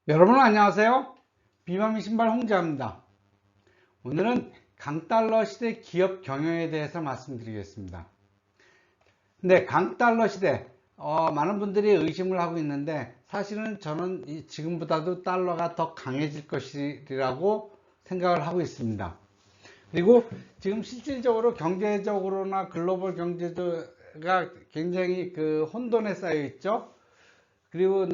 여러분 안녕하세요. 비만미 신발 홍자입니다. 오늘은 강달러 시대 기업 경영에 대해서 말씀드리겠습니다. 근데 강달러 시대 많은 분들이 의심을 하고 있는데 사실은 저는 지금보다도 달러가 더 강해질 것이라고 생각을 하고 있습니다. 그리고 지금 실질적으로 경제적으로나 글로벌 경제가 굉장히 혼돈에 쌓여 있죠. 그리고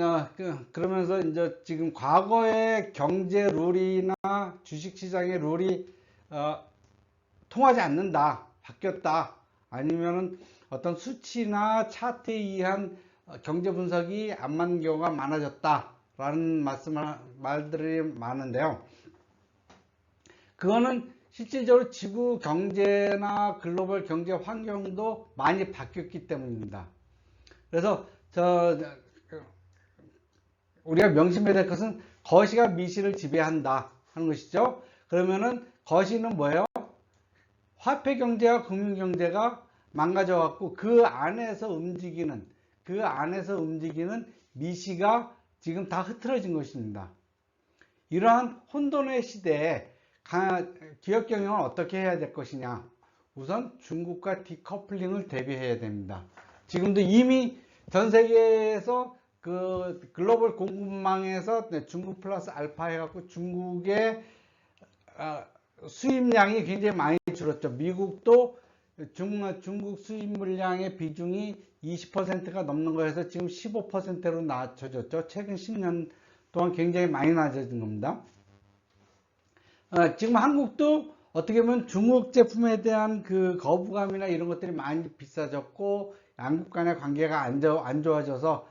그러면서 이제 지금 과거의 경제 룰이나 주식시장의 룰이 통하지 않는다, 바뀌었다, 아니면은 어떤 수치나 차트에 의한 경제 분석이 안 맞는 경우가 많아졌다라는 말들이 많은데요. 그거는 실질적으로 지구 경제나 글로벌 경제 환경도 많이 바뀌었기 때문입니다. 그래서 우리가 명심해야 될 것은 거시가 미시를 지배한다 하는 것이죠. 그러면은 거시는 뭐예요? 화폐 경제와 금융 경제가 망가져 갖고 그 안에서 움직이는 미시가 지금 다 흐트러진 것입니다. 이러한 혼돈의 시대에 기업 경영을 어떻게 해야 될 것이냐? 우선 중국과 디커플링을 대비해야 됩니다. 지금도 이미 전 세계에서 글로벌 공급망에서 중국 플러스 알파 해갖고 중국의 수입량이 굉장히 많이 줄었죠. 미국도 중국 수입 물량의 비중이 20%가 넘는 거에서 지금 15%로 낮춰졌죠. 최근 10년 동안 굉장히 많이 낮아진 겁니다. 지금 한국도 어떻게 보면 중국 제품에 대한 거부감이나 이런 것들이 많이 비싸졌고 양국 간의 관계가 안 좋아져서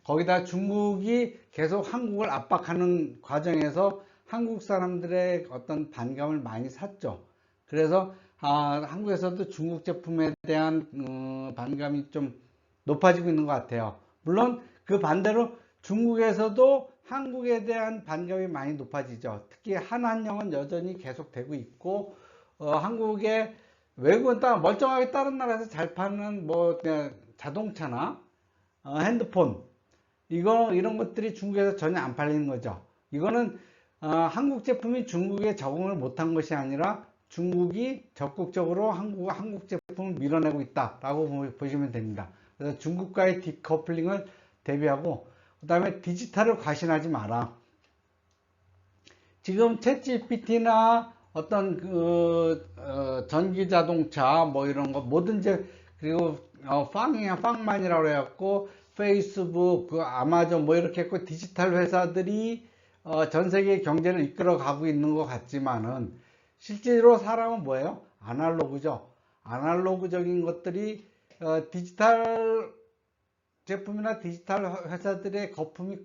거기다 중국이 계속 한국을 압박하는 과정에서 한국 사람들의 어떤 반감을 많이 샀죠. 그래서 한국에서도 중국 제품에 대한 반감이 좀 높아지고 있는 것 같아요. 물론 그 반대로 중국에서도 한국에 대한 반감이 많이 높아지죠. 특히 한한령은 여전히 계속되고 있고 한국의 외국은 멀쩡하게 다른 나라에서 잘 파는 자동차나 핸드폰 이런 것들이 중국에서 전혀 안 팔리는 거죠. 이거는 한국 제품이 중국에 적응을 못한 것이 아니라 중국이 적극적으로 한국 제품을 밀어내고 있다라고 보시면 됩니다. 그래서 중국과의 디커플링을 대비하고 그 다음에 디지털을 과신하지 마라. 지금 챗GPT나 어떤 전기 자동차 이런 거 뭐든지 그리고 빵만이라고 해갖고 페이스북, 아마존 이렇게 했고 디지털 회사들이 전 세계 경제를 이끌어 가고 있는 것 같지만은 실제로 사람은 뭐예요? 아날로그죠. 아날로그적인 것들이 디지털 제품이나 디지털 회사들의 거품이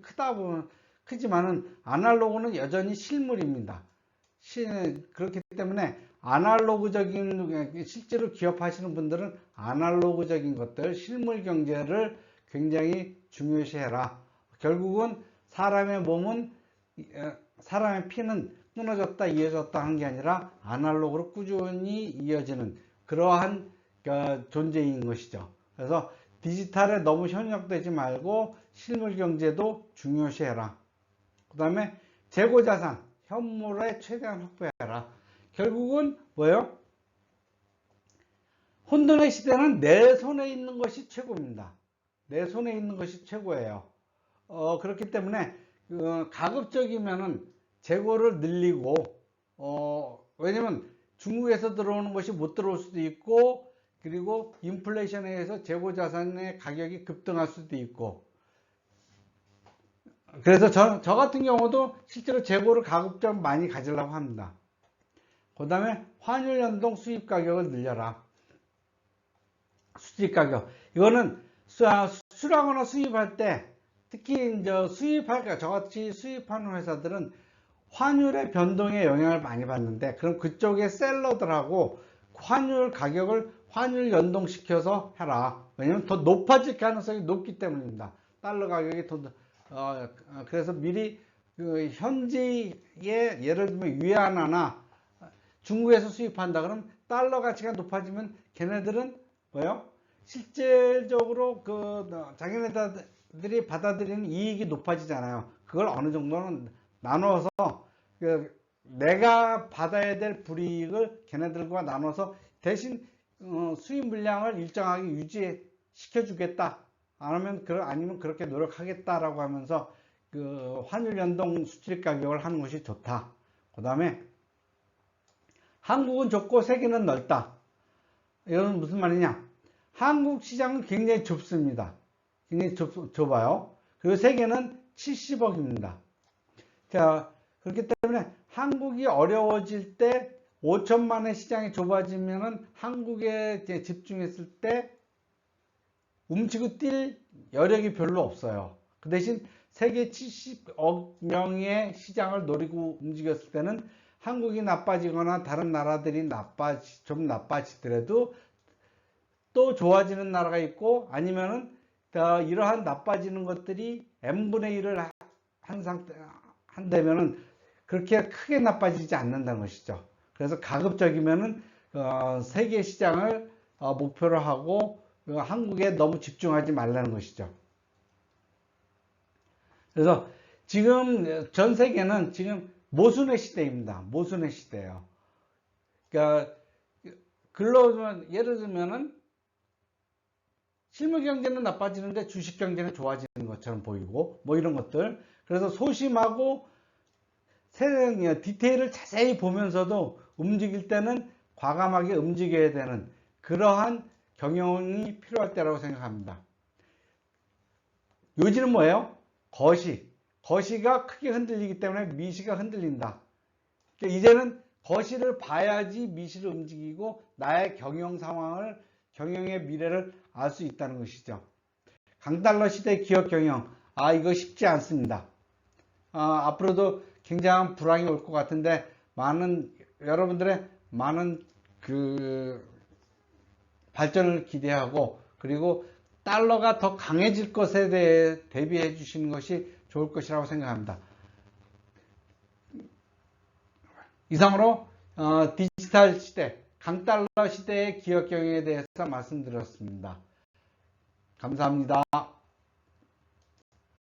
크지만은 아날로그는 여전히 실물입니다. 그렇기 때문에 아날로그적인 실제로 기업하시는 분들은 아날로그적인 것들 실물 경제를 굉장히 중요시해라. 결국은 사람의 피는 끊어졌다 이어졌다 한 게 아니라 아날로그로 꾸준히 이어지는 그러한 존재인 것이죠. 그래서 디지털에 너무 현역되지 말고 실물 경제도 중요시해라. 그 다음에 재고자산, 현물에 최대한 확보해라. 결국은 뭐예요? 혼돈의 시대는 내 손에 있는 것이 최고입니다. 내 손에 있는 것이 최고예요. 그렇기 때문에 가급적이면은 재고를 늘리고 왜냐면 중국에서 들어오는 것이 못 들어올 수도 있고 그리고 인플레이션에 의해서 재고 자산의 가격이 급등할 수도 있고 그래서 저 같은 경우도 실제로 재고를 가급적 많이 가지려고 합니다. 그 다음에 환율 연동 수입 가격을 늘려라. 수입 가격 이거는 수출하거나 수입할 때 특히 이제 저같이 수입하는 회사들은 환율의 변동에 영향을 많이 받는데 그럼 그쪽의 셀러들하고 환율 가격을 환율 연동시켜서 해라. 왜냐면 더 높아질 가능성이 높기 때문입니다. 달러 가격이 그래서 미리 현지에 예를 들면 위안화나 중국에서 수입한다 그러면 달러 가치가 높아지면 걔네들은 뭐요? 실질적으로 자기네들이 받아들이는 이익이 높아지잖아요. 그걸 어느 정도는 나눠서 내가 받아야 될 불이익을 걔네들과 나눠서 대신 수입 물량을 일정하게 유지시켜 주겠다. 아니면 그렇게 노력하겠다라고 하면서 그 환율 연동 수출 가격을 하는 것이 좋다. 그 다음에 한국은 좁고 세계는 넓다. 이건 무슨 말이냐? 한국 시장은 굉장히 좁습니다. 굉장히 좁아요. 그리고 세계는 70억입니다. 자, 그렇기 때문에 한국이 어려워질 때 5천만의 시장이 좁아지면은 한국에 집중했을 때 움츠고 뛸 여력이 별로 없어요. 그 대신 세계 70억 명의 시장을 노리고 움직였을 때는 한국이 나빠지거나 다른 나라들이 좀 나빠지더라도 또 좋아지는 나라가 있고 아니면은 이러한 나빠지는 것들이 n분의 1을 한다면은 그렇게 크게 나빠지지 않는다는 것이죠. 그래서 가급적이면은 세계 시장을 목표로 하고 한국에 너무 집중하지 말라는 것이죠. 그래서 지금 전 세계는 지금 모순의 시대입니다. 모순의 시대예요. 그러니까 예를 들면은 실물 경제는 나빠지는데 주식 경제는 좋아지는 것처럼 보이고 뭐 이런 것들. 그래서 소심하고 디테일을 자세히 보면서도 움직일 때는 과감하게 움직여야 되는 그러한 경영이 필요할 때라고 생각합니다. 요지는 뭐예요? 거시가 크게 흔들리기 때문에 미시가 흔들린다. 그러니까 이제는 거시를 봐야지 미시를 움직이고 나의 경영의 미래를 알 수 있다는 것이죠. 강달러 시대 기업 경영, 이거 쉽지 않습니다. 앞으로도 굉장한 불황이 올 것 같은데 여러분들의 많은 발전을 기대하고 그리고 달러가 더 강해질 것에 대해 대비해 주시는 것이 좋을 것이라고 생각합니다. 이상으로 디지털 시대, 강달러 시대의 기업 경영에 대해서 말씀드렸습니다. 감사합니다.